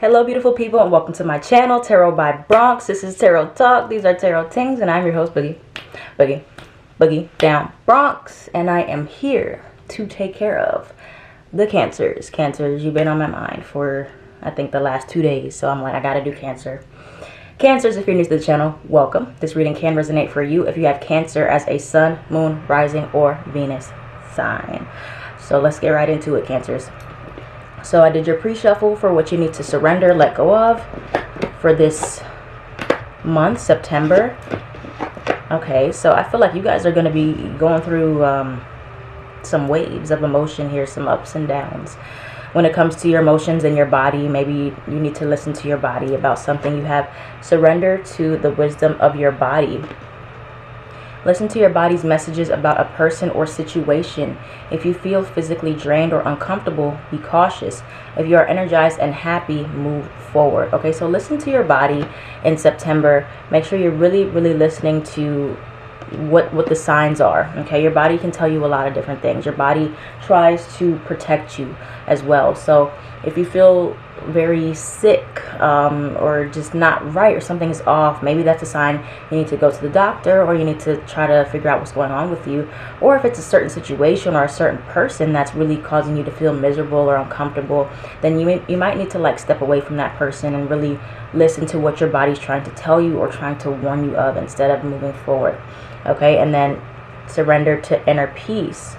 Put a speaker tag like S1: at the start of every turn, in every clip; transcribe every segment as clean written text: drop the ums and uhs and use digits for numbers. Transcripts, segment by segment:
S1: Hello beautiful people and welcome to my channel, Tarot by Bronx. This is Tarot Talk. These are Tarot Tings and I'm your host, Boogie Down Bronx. And I am here to take care of the Cancers. Cancers, you've been on my mind for, I think, the last 2 days. So I'm like, I gotta do Cancer. Cancers, if you're new to the channel, welcome. This reading can resonate for you if you have Cancer as a sun, moon, rising, or Venus sign. So let's get right into it, Cancers. So I did your pre-shuffle for what you need to surrender, let go of for this month, September. Okay, so I feel like you guys are going to be going through some waves of emotion here, some ups and downs. When it comes to your emotions and your body, maybe you need to listen to your body about something you have. Surrender to the wisdom of your body. Listen to your body's messages about a person or situation. If you feel physically drained or uncomfortable, be cautious. If you are energized and happy, move forward. Okay, so listen to your body in September. Make sure you're really listening to what the signs are. Okay, your body can tell you a lot of different things. Your body tries to protect you as well. So if you feel very sick or just not right, or something is off, maybe that's a sign you need to go to the doctor, or you need to try to figure out what's going on with you. Or if it's a certain situation or a certain person that's really causing you to feel miserable or uncomfortable, then you might need to like step away from that person and really listen to what your body's trying to tell you or trying to warn you of instead of moving forward. Okay, and then surrender to inner peace.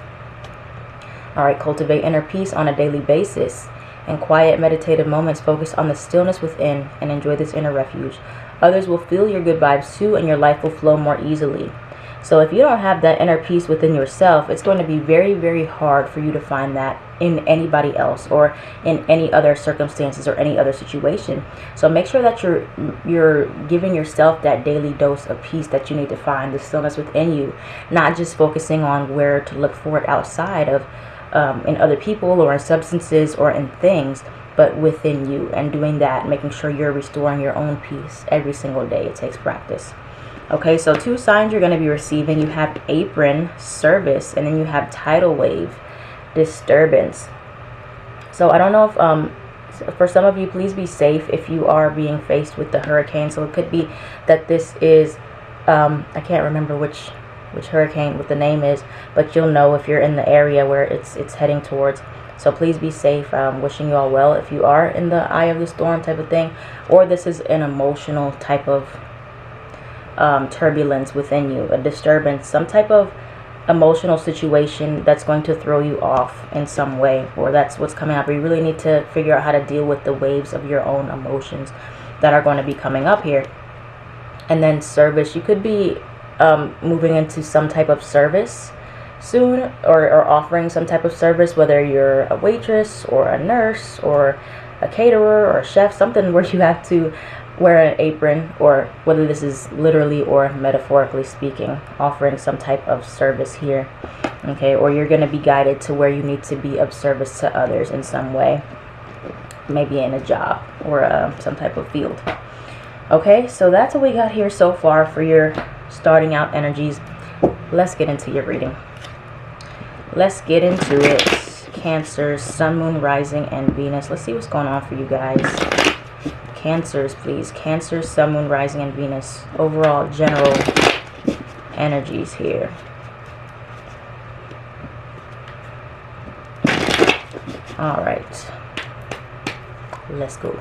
S1: All right, cultivate inner peace on a daily basis. In quiet meditative moments, focus on the stillness within and enjoy this inner refuge. Others will feel your good vibes too, and your life will flow more easily. So if you don't have that inner peace within yourself, it's going to be very hard for you to find that in anybody else or in any other circumstances or any other situation. So make sure that you're giving yourself that daily dose of peace that you need to find, the stillness within you, not just focusing on where to look for it outside of in other people or in substances or in things, but within you. And doing that, making sure you're restoring your own peace every single day. It takes practice. Okay, so 2 signs you're going to be receiving. You have apron, service, and then you have tidal wave, disturbance. So I don't know if for some of you, please be safe if you are being faced with the hurricane. So it could be that this is I can't remember which hurricane, what the name is, but you'll know if you're in the area where it's heading towards. So please be safe. Wishing you all well if you are in the eye of the storm type of thing, or this is an emotional type of turbulence within you, a disturbance, some type of emotional situation that's going to throw you off in some way, or that's what's coming up. You really need to figure out how to deal with the waves of your own emotions that are going to be coming up here. And then service, you could be moving into some type of service soon, or offering some type of service, whether you're a waitress or a nurse or a caterer or a chef, something where you have to wear an apron, or whether this is literally or metaphorically speaking, offering some type of service here. Okay, or you're going to be guided to where you need to be of service to others in some way, maybe in a job or some type of field. Okay, so that's what we got here so far for your starting out energies. Let's get into your reading. Let's get into it. Cancer, sun, moon, rising, and Venus. Let's see what's going on for you guys. Cancers, please. Cancer, sun, moon, rising, and Venus. Overall general energies here. All right, let's go.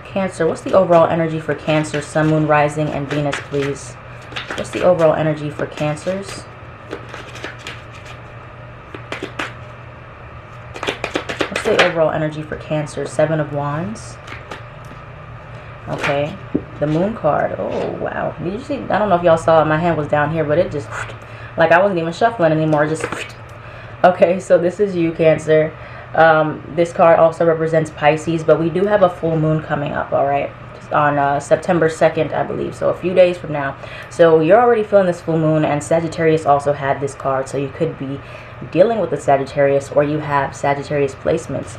S1: Cancer, what's the overall energy for Cancer, sun, moon, rising, and Venus, please? What's the overall energy for Cancers? What's the overall energy for Cancer? 7 of Wands. Okay. The Moon card. Oh, wow. Did you see? I don't know if y'all saw it. My hand was down here, but it just, like I wasn't even shuffling anymore. Just, okay, so this is you, Cancer. This card also represents Pisces, but we do have a full moon coming up, all right? On September 2nd, I believe, so a few days from now. So you're already feeling this full moon, and Sagittarius also had this card, so you could be dealing with the Sagittarius, or you have Sagittarius placements.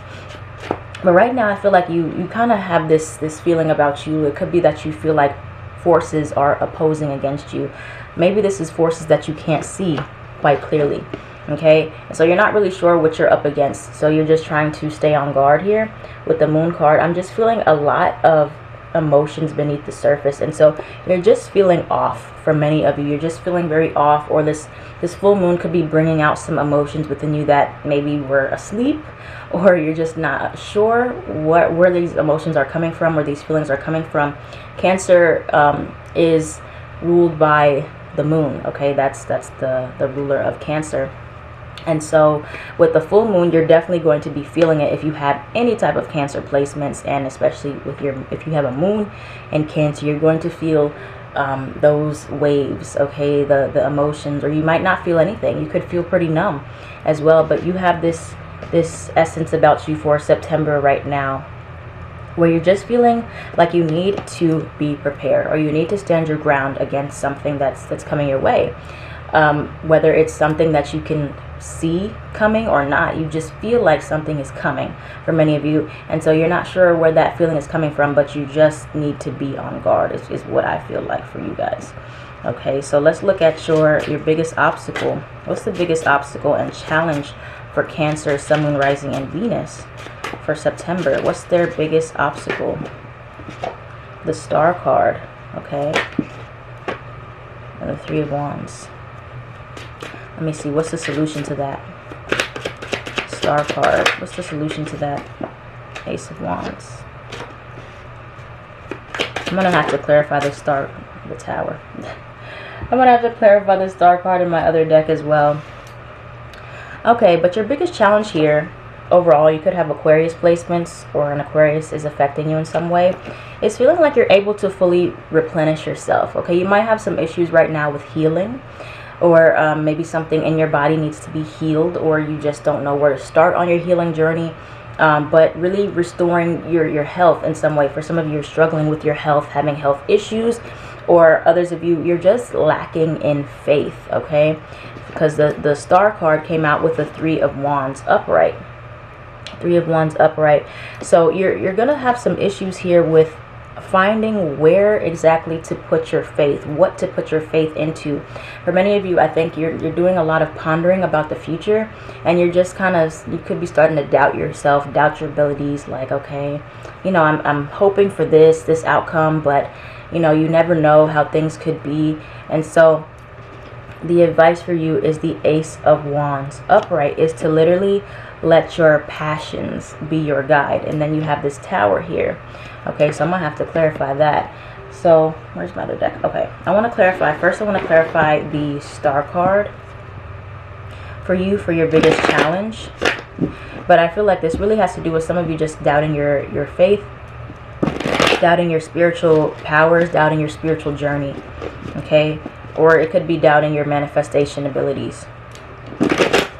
S1: But right now I feel like you kind of have this feeling about you. It could be that you feel like forces are opposing against you. Maybe this is forces that you can't see quite clearly. Okay, so you're not really sure what you're up against, so you're just trying to stay on guard here with the Moon card. I'm just feeling a lot of emotions beneath the surface, and so you're just feeling off. For many of you, you're just feeling very off, or this full moon could be bringing out some emotions within you that maybe were asleep, or you're just not sure where these emotions are coming from, where these feelings are coming from. Cancer is ruled by the moon. Okay, that's the ruler of Cancer. And so with the full moon, you're definitely going to be feeling it if you have any type of Cancer placements, and especially with if you have a moon in Cancer, you're going to feel those waves, okay, the emotions, or you might not feel anything. You could feel pretty numb as well, but you have this essence about you for September right now, where you're just feeling like you need to be prepared, or you need to stand your ground against something that's coming your way. Whether it's something that you can see coming or not, you just feel like something is coming for many of you, and so you're not sure where that feeling is coming from, but you just need to be on guard is what I feel like for you guys. Okay, so let's look at your biggest obstacle. What's the biggest obstacle and challenge for Cancer, Sun, Moon, Rising, and Venus for September? What's their biggest obstacle? The Star card, okay, and the Three of Wands. Let me see, what's the solution to that? Star card, what's the solution to that? Ace of Wands. I'm going to have to clarify the Tower. I'm going to have to clarify the Star card in my other deck as well. Okay, but your biggest challenge here, overall, you could have Aquarius placements, or an Aquarius is affecting you in some way. It's feeling like you're able to fully replenish yourself. Okay, you might have some issues right now with healing, or maybe something in your body needs to be healed, or you just don't know where to start on your healing journey. But really restoring your health in some way. For some of you, you're struggling with your health, having health issues, or others of you, you're just lacking in faith, okay? Because the Star card came out with the Three of Wands upright. Three of Wands upright. So you're going to have some issues here with finding where exactly to put your faith, what to put your faith into. For many of you, I think you're doing a lot of pondering about the future, and you're just you could be starting to doubt yourself, doubt your abilities, like, okay, you know, I'm hoping for this outcome, but you know, you never know how things could be. And so the advice for you is the Ace of Wands upright, is to literally let your passions be your guide. And then you have this Tower here. Okay, so I'm gonna have to clarify that. So where's my other deck? Okay, I want to clarify first. I want to clarify the Star card for you, for your biggest challenge. But I feel like this really has to do with some of you just doubting your faith, doubting your spiritual powers, doubting your spiritual journey. Okay, or it could be doubting your manifestation abilities.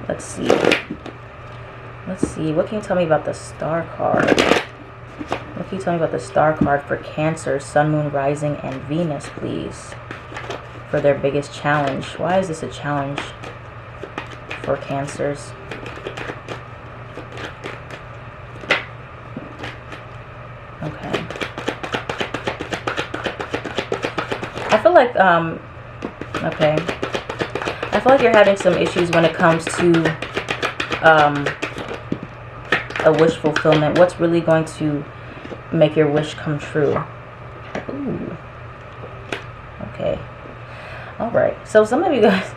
S1: Let's see. What can you tell me about the Star card? What can you tell me about the Star card for Cancer, Sun, Moon, Rising, and Venus, please? For their biggest challenge. Why is this a challenge for Cancers? Okay. I feel like, okay. I feel like you're having some issues when it comes to a wish fulfillment. What's really going to make your wish come true? Ooh. Okay. Alright. So some of you guys,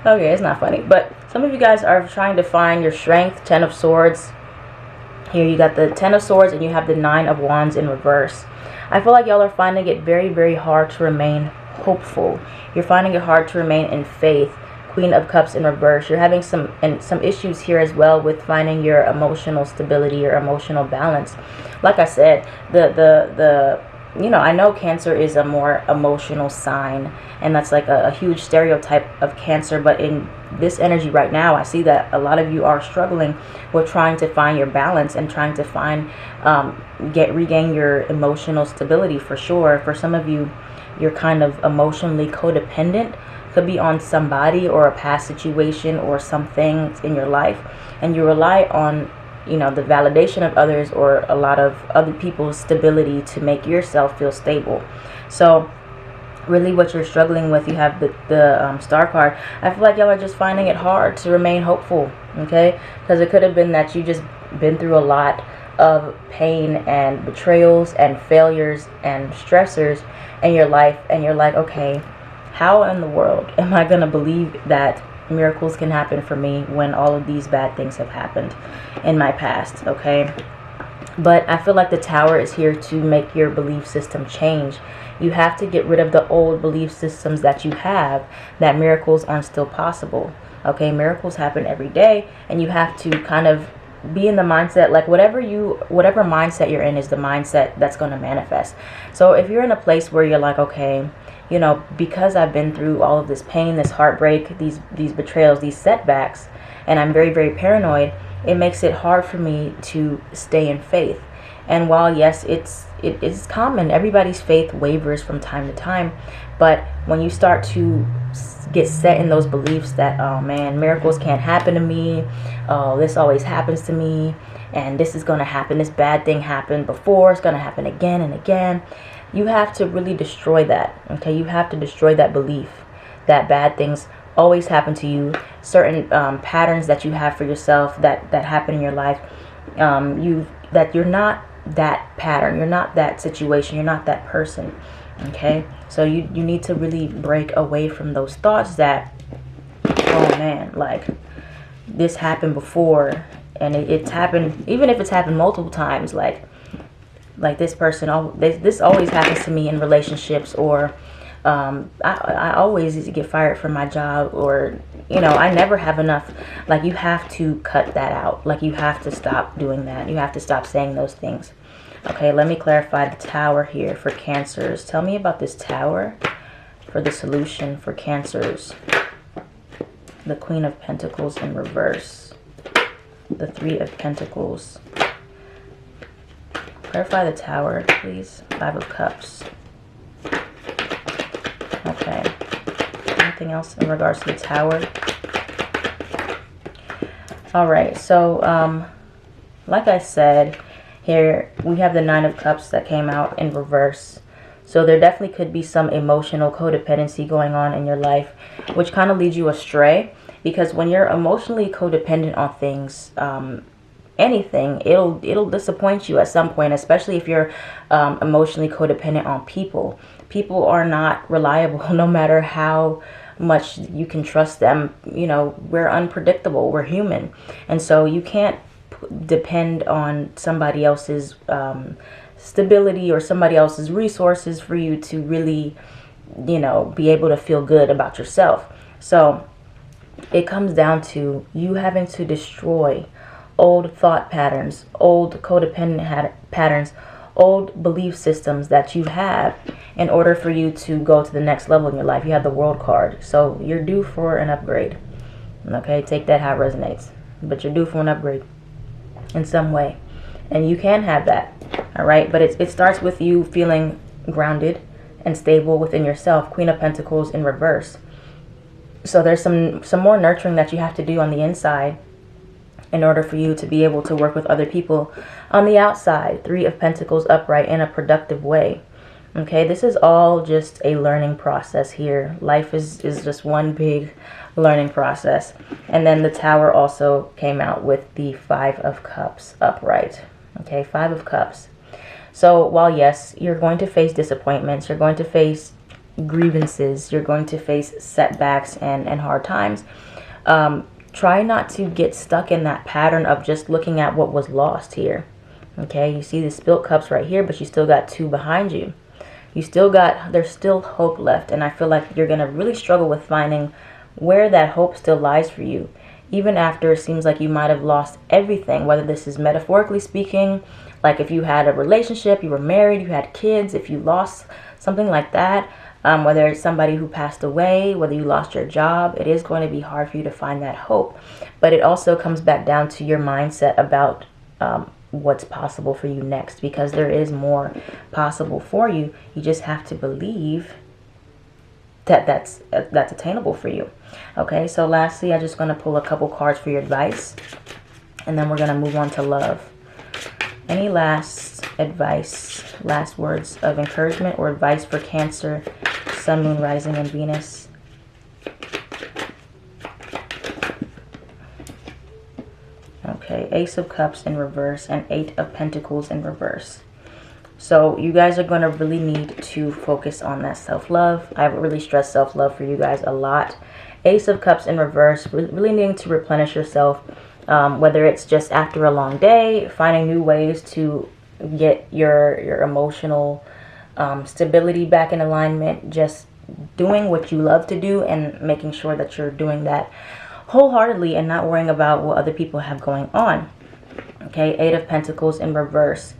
S1: okay, it's not funny, but some of you guys are trying to find your strength. Ten of Swords. Here you got the Ten of Swords, and you have the Nine of Wands in reverse. I feel like y'all are finding it very, very hard to remain hopeful. You're finding it hard to remain in faith. Queen of Cups in reverse. You're having some issues here as well with finding your emotional stability, your emotional balance. Like I said, you know, I know Cancer is a more emotional sign, and that's like a huge stereotype of Cancer, but in this energy right now, I see that a lot of you are struggling with trying to find your balance and trying to find regain your emotional stability, for sure. For some of you, you're kind of emotionally codependent. Could be on somebody or a past situation or something in your life, and you rely on, you know, the validation of others or a lot of other people's stability to make yourself feel stable. So really what you're struggling with. You have the star card. I feel like y'all are just finding it hard to remain hopeful, okay? Because it could have been that you just been through a lot of pain and betrayals and failures and stressors in your life, and you're like, okay, how in the world am I gonna believe that miracles can happen for me when all of these bad things have happened in my past, okay? But I feel like the Tower is here to make your belief system change. You have to get rid of the old belief systems that you have, that miracles aren't still possible. Okay, miracles happen every day, and you have to kind of be in the mindset, like whatever mindset you're in is the mindset that's going to manifest. So if you're in a place where you're like, okay, you know, because I've been through all of this pain, this heartbreak, these betrayals, these setbacks, and I'm very, very paranoid, it makes it hard for me to stay in faith. And while yes, it is common, everybody's faith wavers from time to time, but when you start to get set in those beliefs that, oh man, miracles can't happen to me, oh, this always happens to me, and this is going to happen, this bad thing happened before, it's going to happen again and again, you have to really destroy that. Okay, you have to destroy that belief that bad things always happen to you, certain patterns that you have for yourself that happen in your life, that you're not that pattern, you're not that situation, you're not that person. Okay, so you need to really break away from those thoughts that, oh man, like this happened before, and it's happened, even if it's happened multiple times, like this person, this always happens to me in relationships, or I always get fired from my job, or you know, I never have enough. Like, you have to cut that out. Like, you have to stop doing that. You have to stop saying those things. Okay, let me clarify the Tower here for Cancers. Tell me about this Tower for the solution for Cancers. The Queen of Pentacles in reverse. The Three of Pentacles. Clarify the Tower, please. Five of Cups. Okay. Anything else in regards to the Tower? Alright, so like I said, here we have the Nine of Cups that came out in reverse. So there definitely could be some emotional codependency going on in your life, which kind of leads you astray, because when you're emotionally codependent on things, anything, it'll disappoint you at some point, especially if you're emotionally codependent on people. People are not reliable no matter how much you can trust them. You know, we're unpredictable, we're human, and so you can't depend on somebody else's stability or somebody else's resources for you to really, you know, be able to feel good about yourself. So it comes down to you having to destroy old thought patterns, old codependent patterns, old belief systems that you have in order for you to go to the next level in your life. You have the World card, so you're due for an upgrade. Okay, take that how it resonates, but you're due for an upgrade in some way, and you can have that. All right, but it starts with you feeling grounded and stable within yourself. Queen of Pentacles in reverse. So there's some more nurturing that you have to do on the inside in order for you to be able to work with other people on the outside. Three of Pentacles upright in a productive way. Okay, this is all just a learning process here. Life is just one big learning process. And then the Tower also came out with the Five of Cups upright. Okay, Five of Cups. So while yes, you're going to face disappointments, you're going to face grievances, you're going to face setbacks and hard times, try not to get stuck in that pattern of just looking at what was lost here. Okay, you see the spilt cups right here, but you still got two behind you. There's still hope left, and I feel like you're going to really struggle with finding where that hope still lies for you, even after it seems like you might have lost everything, whether this is metaphorically speaking, like if you had a relationship, you were married, you had kids, if you lost something like that, whether it's somebody who passed away, whether you lost your job, it is going to be hard for you to find that hope. But it also comes back down to your mindset about what's possible for you next, because there is more possible for you. You just have to believe that that's attainable for you. Okay, so lastly, I'm just going to pull a couple cards for your advice, and then we're going to move on to love. Any last advice, last words of encouragement or advice for Cancer Sun, Moon, Rising, and Venus. Okay, Ace of Cups in reverse and 8 of Pentacles in reverse. So you guys are going to really need to focus on that self-love. I really stress self-love for you guys a lot. Ace of Cups in reverse, really needing to replenish yourself, whether it's just after a long day, finding new ways to get your emotional stability back in alignment, just doing what you love to do and making sure that you're doing that wholeheartedly and not worrying about what other people have going on. Okay, 8 of Pentacles in reverse.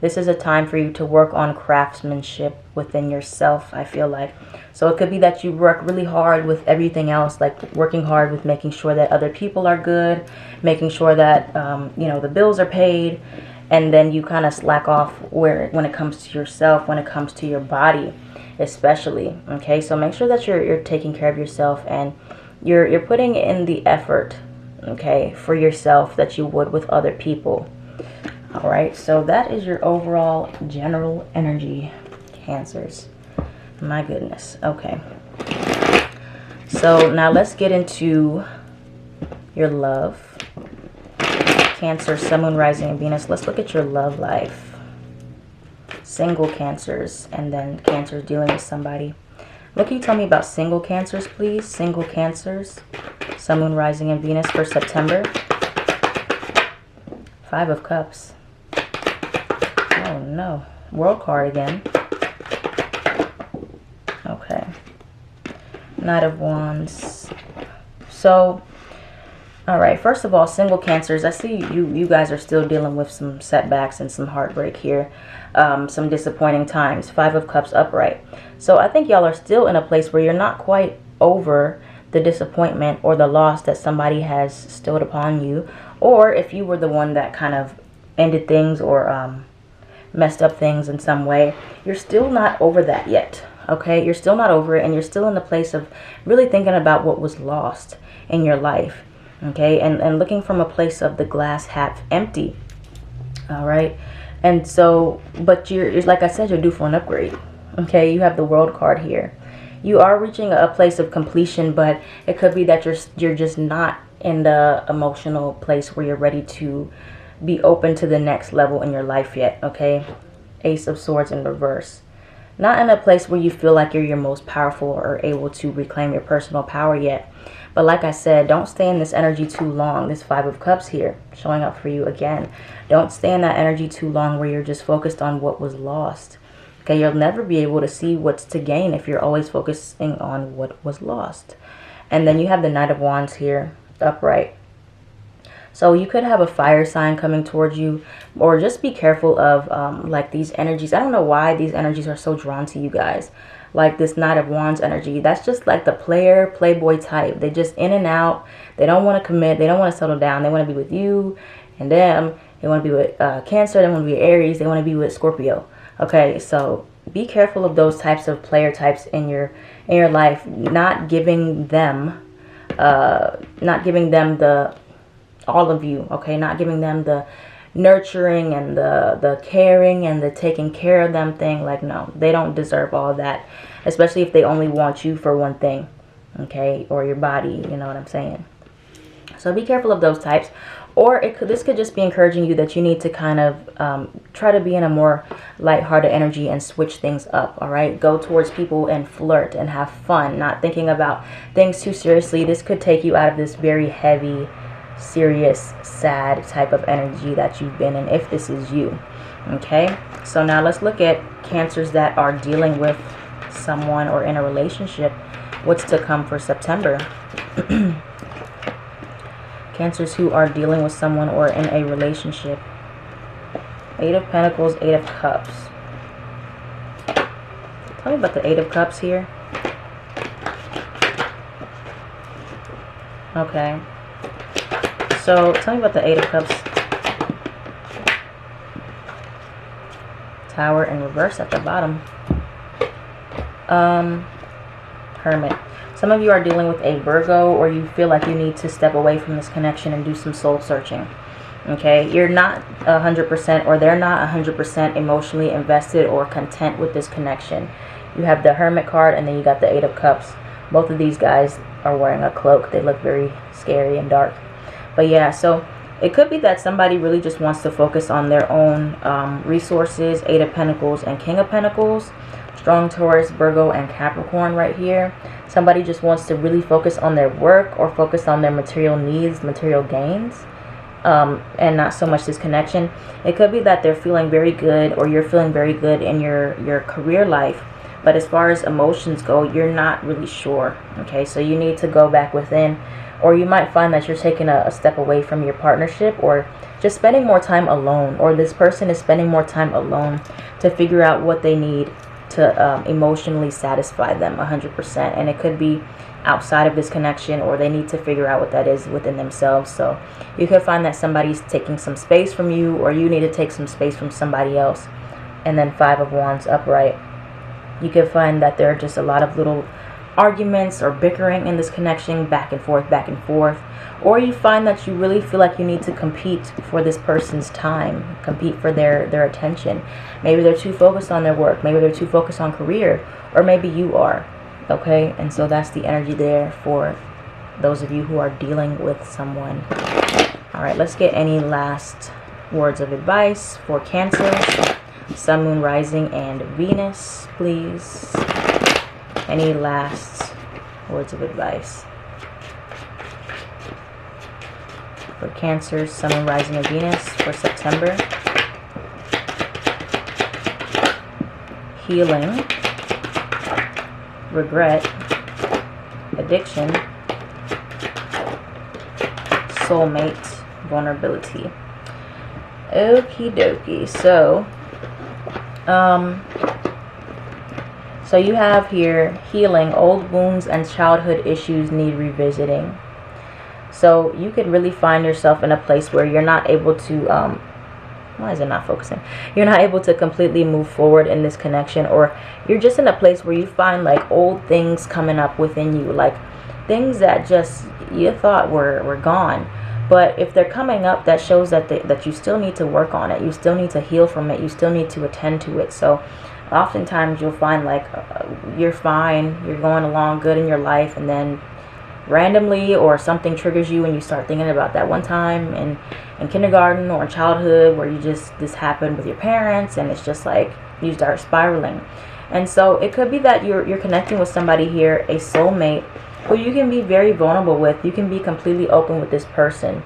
S1: This is a time for you to work on craftsmanship within yourself, I feel like. So it could be that you work really hard with everything else, like working hard with making sure that other people are good, making sure that, you know, the bills are paid, and then you kind of slack off when it comes to yourself, when it comes to your body, especially. Okay, so make sure that you're taking care of yourself and you're putting in the effort, okay, for yourself that you would with other people. All right, so that is your overall general energy, Cancers. My goodness. Okay, so now let's get into your love. Cancer, Sun, Moon, Rising, and Venus. Let's look at your love life. Single Cancers, and then Cancers dealing with somebody. What can you tell me about single Cancers, please? Single Cancers, Sun, Moon, Rising, and Venus for September. 5 of Cups. Oh no. World card again. Okay. Knight of Wands. So, alright, first of all, single Cancers, I see you guys are still dealing with some setbacks and some heartbreak here. Some disappointing times. 5 of Cups upright. So I think y'all are still in a place where you're not quite over the disappointment or the loss that somebody has stowed upon you. Or if you were the one that kind of ended things or messed up things in some way, you're still not over that yet. Okay, you're still not over it, and you're still in the place of really thinking about what was lost in your life. Okay, and looking from a place of the glass half empty. All right, and so, but you're like I said, you're due for an upgrade. Okay, you have the World card here. You are reaching a place of completion, but it could be that you're just not in the emotional place where you're ready to be open to the next level in your life yet. Okay, Ace of Swords in reverse. Not in a place where you feel like you're your most powerful or able to reclaim your personal power yet. But like I said, don't stay in this energy too long. This 5 of Cups here showing up for you again. Don't stay in that energy too long where you're just focused on what was lost. Okay, you'll never be able to see what's to gain if you're always focusing on what was lost. And then you have the Knight of Wands here upright. So you could have a fire sign coming towards you, or just be careful of like these energies. I don't know why these energies are so drawn to you guys. Like this Knight of Wands energy, that's just like the playboy type. They just in and out. They don't want to commit. They don't want to settle down. They want to be with you and them. They want to be with Cancer. They want to be Aries. They want to be with Scorpio. Okay, so be careful of those types of player types in your life. Not giving them the all of you. Okay, not giving them the nurturing and the caring and the taking care of them thing. Like, no, they don't deserve all that, especially if they only want you for one thing. Okay, or your body, you know what I'm saying? So be careful of those types. Or this could just be encouraging you that you need to kind of try to be in a more lighthearted energy and switch things up. All right, go towards people and flirt and have fun, not thinking about things too seriously. This could take you out of this very heavy, serious, sad type of energy that you've been in, if this is you. Okay, so now let's look at Cancers that are dealing with someone or in a relationship. What's to come for September? Cancers who are dealing with someone or in a relationship. 8 of Pentacles, 8 of Cups. Tell me about the 8 of Cups here. Okay. So tell me about the 8 of Cups. Tower in reverse at the bottom. Hermit. Some of you are dealing with a Virgo, or you feel like you need to step away from this connection and do some soul searching. Okay, you're not 100%, or they're not 100% emotionally invested or content with this connection. You have the Hermit card, and then you got the Eight of Cups. Both of these guys are wearing a cloak. They look very scary and dark. But yeah, so it could be that somebody really just wants to focus on their own resources. Eight of Pentacles and King of Pentacles. Strong Taurus, Virgo, and Capricorn right here. Somebody just wants to really focus on their work or focus on their material needs, material gains, and not so much this connection. It could be that they're feeling very good, or you're feeling very good in your career life, but as far as emotions go, you're not really sure. Okay, so you need to go back within, or you might find that you're taking a step away from your partnership, or just spending more time alone, or this person is spending more time alone to figure out what they need to emotionally satisfy them 100%. And it could be outside of this connection, or they need to figure out what that is within themselves. So you could find that somebody's taking some space from you, or you need to take some space from somebody else. And then Five of Wands upright. You could find that there are just a lot of little arguments or bickering in this connection, back and forth, back and forth. Or you find that you really feel like you need to compete for this person's time, compete for their attention. Maybe they're too focused on their work, maybe they're too focused on career, or maybe you are. Okay, and so that's the energy there for those of you who are dealing with someone. All right, let's get any last words of advice for Cancer, Sun, Moon, Rising, and Venus, please. Any last words of advice for Cancer, Sun, Moon, Rising, and Venus for September? Healing, regret, addiction, soulmate, vulnerability. Okie dokie. So you have here healing, old wounds and childhood issues need revisiting. So you could really find yourself in a place where you're not able to why is it not focusing? You're not able to completely move forward in this connection, or you're just in a place where you find like old things coming up within you, like things that just you thought were gone. But if they're coming up, that shows that that you still need to work on it. You still need to heal from it. You still need to attend to it. So oftentimes you'll find like you're fine, you're going along good in your life, and then randomly or something triggers you and you start thinking about that one time in kindergarten or in childhood where you just, this happened with your parents, and it's just like you start spiraling. And so it could be that you're connecting with somebody here, a soulmate, who you can be very vulnerable with. You can be completely open with this person,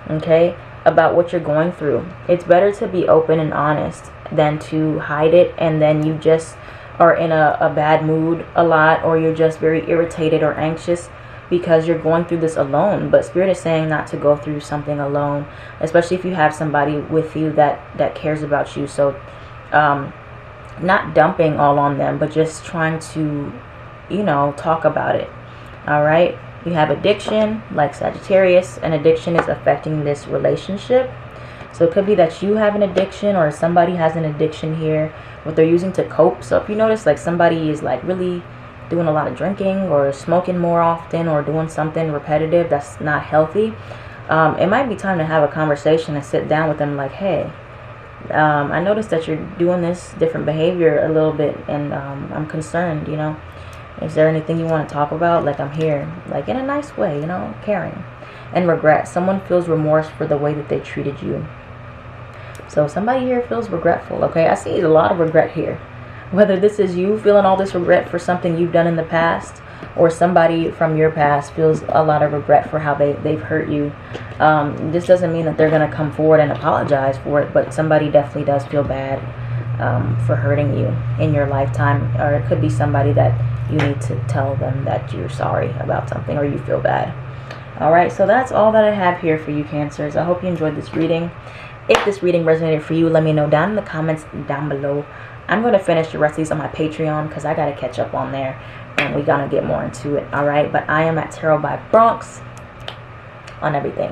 S1: okay, about what you're going through. It's better to be open and honest than to hide it, and then you just are in a bad mood a lot, or you're just very irritated or anxious because you're going through this alone. But Spirit is saying not to go through something alone, especially if you have somebody with you that cares about you. So not dumping all on them, but just trying to, you know, talk about it. All right, you have addiction, like Sagittarius, and addiction is affecting this relationship. So it could be that you have an addiction, or somebody has an addiction here, what they're using to cope. So if you notice like somebody is like really doing a lot of drinking or smoking more often or doing something repetitive that's not healthy, it might be time to have a conversation and sit down with them like, hey, I noticed that you're doing this different behavior a little bit, and I'm concerned, you know. Is there anything you want to talk about? Like, I'm here, like in a nice way, you know, caring. And regret. Someone feels remorse for the way that they treated you. So somebody here feels regretful, okay? I see a lot of regret here. Whether this is you feeling all this regret for something you've done in the past, or somebody from your past feels a lot of regret for how they've hurt you. This doesn't mean that they're going to come forward and apologize for it, but somebody definitely does feel bad for hurting you in your lifetime. Or it could be somebody that you need to tell them that you're sorry about something, or you feel bad. Alright, so that's all that I have here for you, Cancers. I hope you enjoyed this reading. If this reading resonated for you, let me know down in the comments down below. I'm going to finish the rest of these on my Patreon because I got to catch up on there, and we're going to get more into it. Alright, but I am at Tarot by Bronx on everything.